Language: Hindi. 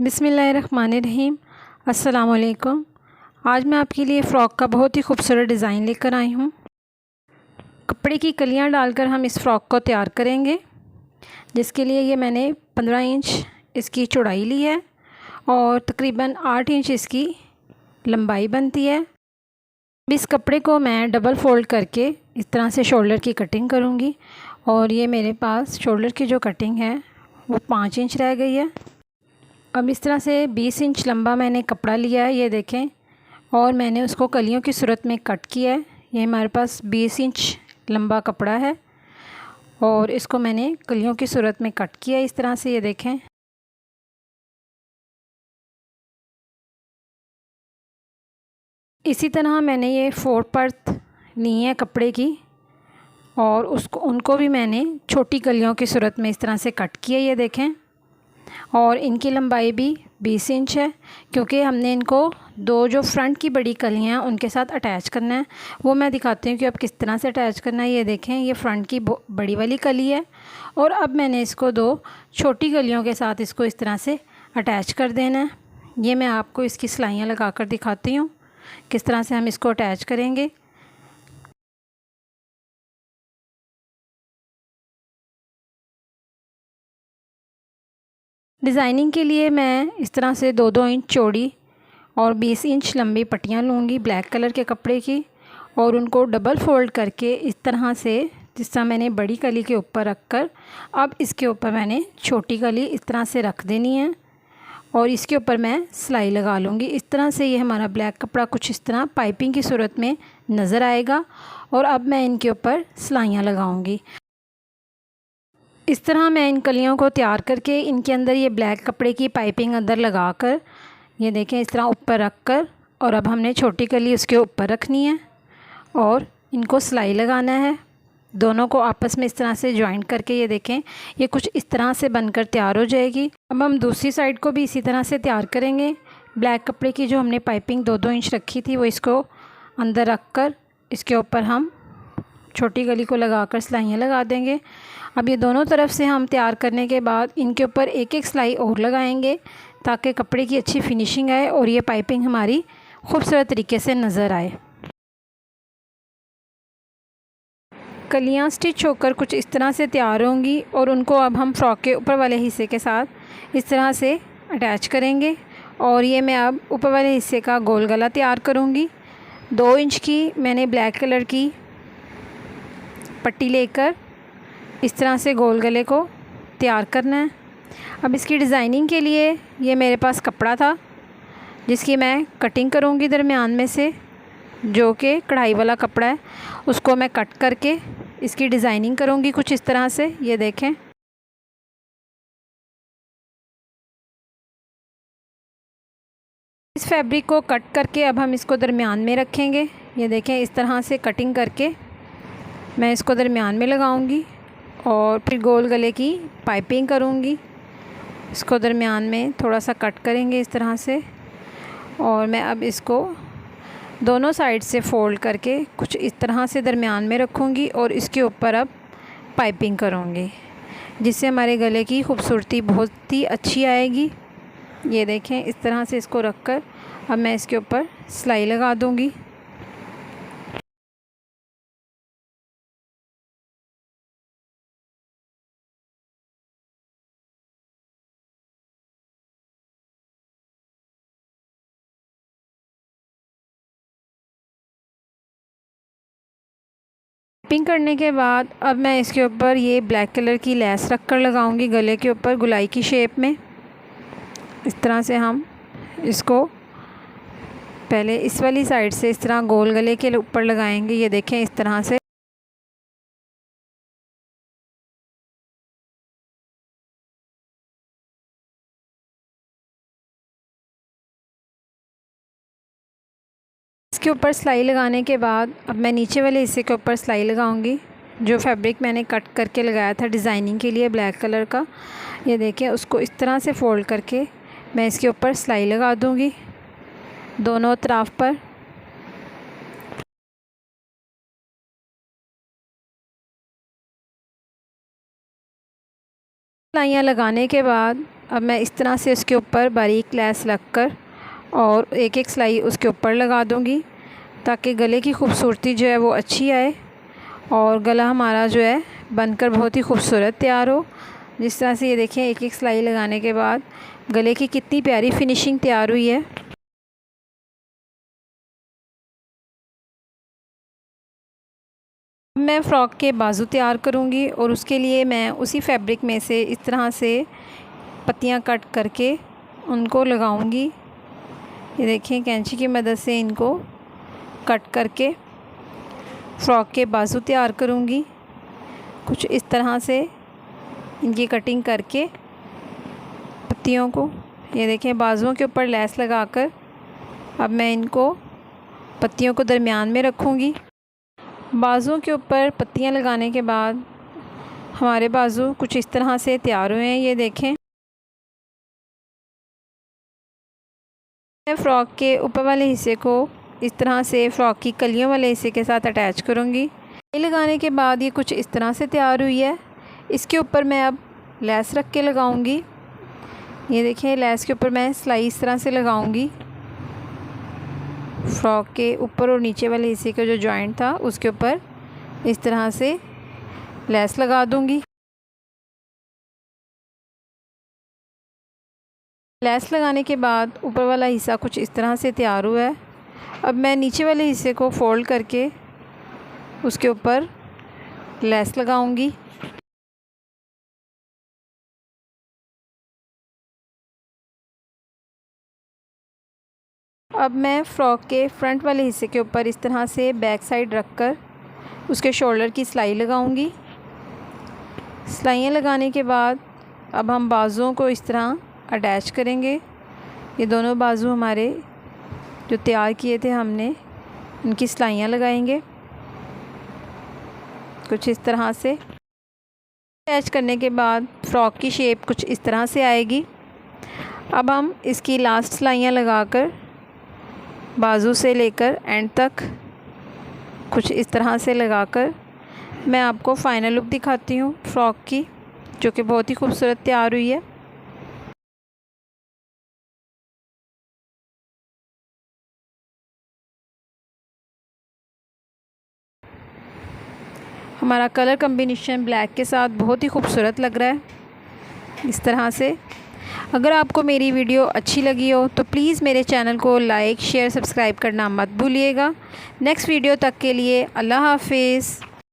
बिस्मिल्लाहिर्रहमानिर्रहीम। अस्सलामुअलैकुम। आज मैं आपके लिए फ़्रॉक का बहुत ही खूबसूरत डिज़ाइन लेकर आई हूँ। कपड़े की कलियाँ डालकर हम इस फ़्रॉक को तैयार करेंगे, जिसके लिए ये मैंने 15 इंच इसकी चौड़ाई ली है और तकरीबन 8 इंच इसकी लंबाई बनती है। इस कपड़े को मैं डबल फ़ोल्ड करके इस तरह से शोल्डर की कटिंग करूँगी और ये मेरे पास शोल्डर की जो कटिंग है वो 5 इंच रह गई है। अब इस तरह से 20 इंच लंबा मैंने कपड़ा लिया है, ये देखें, और मैंने उसको कलियों की सूरत में कट किया है। ये हमारे पास 20 इंच लंबा कपड़ा है और इसको मैंने कलियों की सूरत में कट किया है इस तरह से, ये देखें। इसी तरह मैंने ये 4 परत ली है कपड़े की और उनको भी मैंने छोटी कलियों की सूरत में इस तरह से कट किया, ये देखें। और इनकी लंबाई भी 20 इंच है, क्योंकि हमने इनको दो जो फ्रंट की बड़ी कलियां हैं उनके साथ अटैच करना है। वो मैं दिखाती हूँ कि अब किस तरह से अटैच करना है। ये देखें, ये फ्रंट की बड़ी वाली कली है और अब मैंने इसको दो छोटी कलियों के साथ इसको इस तरह से अटैच कर देना है। ये मैं आपको इसकी सिलाइयाँ लगा कर दिखाती हूँ किस तरह से हम इसको अटैच करेंगे। डिज़ाइनिंग के लिए मैं इस तरह से 2-2 इंच चौड़ी और 20 इंच लंबी पट्टियाँ लूँगी ब्लैक कलर के कपड़े की और उनको डबल फ़ोल्ड करके इस तरह से, जिस तरह मैंने बड़ी कली के ऊपर रख कर अब इसके ऊपर मैंने छोटी कली इस तरह से रख देनी है और इसके ऊपर मैं सिलाई लगा लूँगी। इस तरह से ये हमारा ब्लैक कपड़ा कुछ इस तरह पाइपिंग की सूरत में नज़र आएगा और अब मैं इनके ऊपर सिलाइयाँ लगाऊँगी। इस तरह मैं इन कलियों को तैयार करके इनके अंदर ये ब्लैक कपड़े की पाइपिंग अंदर लगा कर, ये देखें, इस तरह ऊपर रख कर और अब हमने छोटी कली उसके ऊपर रखनी है और इनको सिलाई लगाना है। दोनों को आपस में इस तरह से जॉइंट करके, ये देखें, ये कुछ इस तरह से बनकर तैयार हो जाएगी। अब हम दूसरी साइड को भी इसी तरह से तैयार करेंगे। ब्लैक कपड़े की जो हमने पाइपिंग 2-2 इंच रखी थी वो इसको अंदर रख कर इसके ऊपर हम छोटी कली को लगाकर सिलाइयाँ लगा देंगे। अब ये दोनों तरफ से हम तैयार करने के बाद इनके ऊपर एक एक सिलाई और लगाएंगे ताकि कपड़े की अच्छी फिनिशिंग आए और ये पाइपिंग हमारी खूबसूरत तरीके से नज़र आए। कलियाँ स्टिच होकर कुछ इस तरह से तैयार होंगी और उनको अब हम फ्रॉक के ऊपर वाले हिस्से के साथ इस तरह से अटैच करेंगे और ये मैं अब ऊपर वाले हिस्से का गोल गला तैयार करूँगी। 2 इंच की मैंने ब्लैक कलर की पट्टी लेकर इस तरह से गोल गले को तैयार करना है। अब इसकी डिज़ाइनिंग के लिए ये मेरे पास कपड़ा था जिसकी मैं कटिंग करूँगी दरमियान में से, जो कि कढ़ाई वाला कपड़ा है, उसको मैं कट करके इसकी डिज़ाइनिंग करूँगी कुछ इस तरह से, ये देखें। इस फैब्रिक को कट करके अब हम इसको दरमियान में रखेंगे। ये देखें, इस तरह से कटिंग करके मैं इसको दरमियान में लगाऊंगी और फिर गोल गले की पाइपिंग करूंगी। इसको दरमियान में थोड़ा सा कट करेंगे इस तरह से और मैं अब इसको दोनों साइड से फ़ोल्ड करके कुछ इस तरह से दरमियान में रखूंगी और इसके ऊपर अब पाइपिंग करूंगी, जिससे हमारे गले की खूबसूरती बहुत ही अच्छी आएगी। ये देखें, इस तरह से इसको रखकर अब मैं इसके ऊपर सिलाई लगा दूंगी। पाइपिंग करने के बाद अब मैं इसके ऊपर ये ब्लैक कलर की लेस रख कर लगाऊंगी गले के ऊपर गुलाई की शेप में। इस तरह से हम इसको पहले इस वाली साइड से इस तरह गोल गले के ऊपर लगाएंगे। ये देखें, इस तरह से। इसके ऊपर सिलाई लगाने के बाद अब मैं नीचे वाले हिस्से के ऊपर सिलाई लगाऊंगी। जो फैब्रिक मैंने कट करके लगाया था डिज़ाइनिंग के लिए ब्लैक कलर का, ये देखें, उसको इस तरह से फ़ोल्ड करके मैं इसके ऊपर सिलाई लगा दूंगी दोनों तरफ पर। सिलाइयाँ लगाने के बाद अब मैं इस तरह से उसके ऊपर बारीक लैस लगकर और एक एक सिलाई उसके ऊपर लगा दूंगी ताकि गले की खूबसूरती जो है वो अच्छी आए और गला हमारा जो है बनकर बहुत ही खूबसूरत तैयार हो। जिस तरह से ये देखें, एक एक सिलाई लगाने के बाद गले की कितनी प्यारी फिनिशिंग तैयार हुई है। मैं फ़्रॉक के बाजू तैयार करूंगी और उसके लिए मैं उसी फैब्रिक में से इस तरह से पत्तियां कट करके उनको लगाऊंगी। ये देखें, कैंची की मदद से इनको कट करके फ़्रॉक के बाजू तैयार करूंगी। कुछ इस तरह से इनकी कटिंग करके पत्तियों को, ये देखें, बाजुओं के ऊपर लेस लगाकर अब मैं इनको पत्तियों को दरमियान में रखूँगी। बाजुओं के ऊपर पत्तियां लगाने के बाद हमारे बाजू कुछ इस तरह से तैयार हुए हैं। ये देखें, मैं फ़्रॉक के ऊपर वाले हिस्से को इस तरह से फ़्रॉक की कलियों वाले हिस्से के साथ अटैच करूँगी। ये लगाने के बाद ये कुछ इस तरह से तैयार हुई है। इसके ऊपर मैं अब लेस रख के लगाऊंगी। ये देखिए, लेस के ऊपर मैं सिलाई इस तरह से लगाऊंगी। फ़्रॉक के ऊपर और नीचे वाले हिस्से का जो जॉइंट था उसके ऊपर इस तरह से लेस लगा दूंगी। लेस लगाने के बाद ऊपर वाला हिस्सा कुछ इस तरह से तैयार हुआ है। अब मैं नीचे वाले हिस्से को फोल्ड करके उसके ऊपर लेस लगाऊंगी। अब मैं फ़्रॉक के फ्रंट वाले हिस्से के ऊपर इस तरह से बैक साइड रखकर उसके शोल्डर की सिलाई लगाऊंगी। सिलाइयाँ लगाने के बाद अब हम बाजुओं को इस तरह अटैच करेंगे। ये दोनों बाजू हमारे जो तैयार किए थे हमने, उनकी सिलाइयाँ लगाएंगे कुछ इस तरह से। अटैच करने के बाद फ़्रॉक की शेप कुछ इस तरह से आएगी। अब हम इसकी लास्ट सिलाइयाँ लगाकर बाजू से लेकर एंड तक कुछ इस तरह से लगाकर मैं आपको फ़ाइनल लुक दिखाती हूँ फ़्रॉक की, जो कि बहुत ही खूबसूरत तैयार हुई है। हमारा कलर कम्बिनेशन ब्लैक के साथ बहुत ही खूबसूरत लग रहा है इस तरह से। अगर आपको मेरी वीडियो अच्छी लगी हो तो प्लीज़ मेरे चैनल को लाइक, शेयर, सब्सक्राइब करना मत भूलिएगा। नेक्स्ट वीडियो तक के लिए अल्लाह हाफिज़।